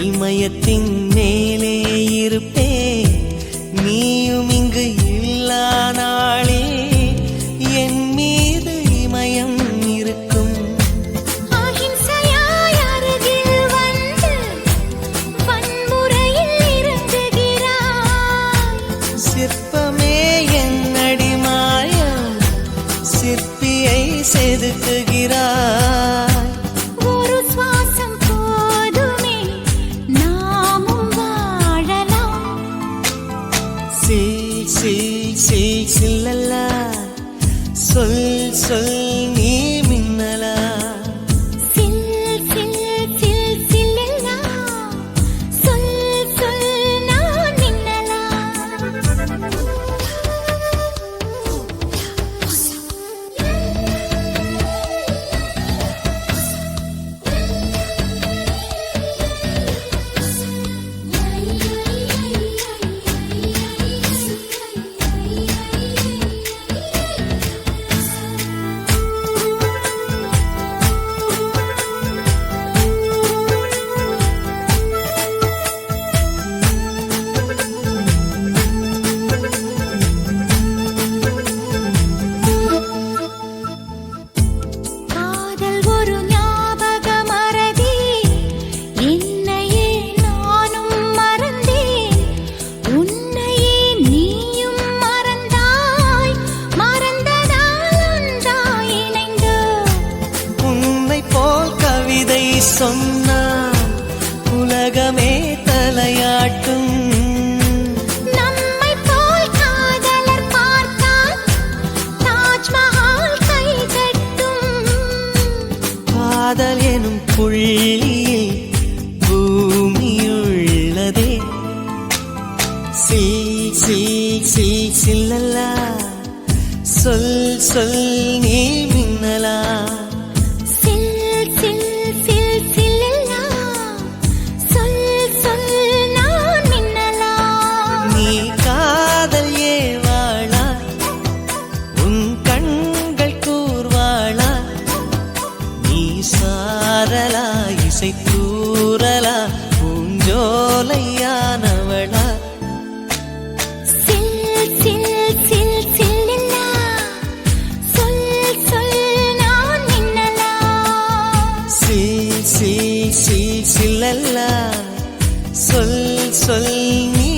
இமயத்தின் மேலே இருப்பே நீயும் இங்கு இல்லா நாளே என் மீது இமயம் இருக்கும். அஹிம்சையாய் அருகில் வந்து வன்முறையில் இறங்குகிறாய். சிற்பமே என் அடிமாயம் சிற்பியை செதுக்குகிறாய். சில்லல்லா சொல் சொல் நீ மின்னலா சொன்னால் உலகமே தலையாட்டும். நம்மை போல் காதலர் பார்த்தால் தாஜ்மஹால் கை கட்டும். காதல் எனும் புள்ளியில் பூமியுள்ளதே. சில்லல்லா சொல் சொல் நீ மின்னலா சாரலா இசை தூரலா பூஞ்சோலையானவளா. சில்லல்லா சொல் சொல் நீ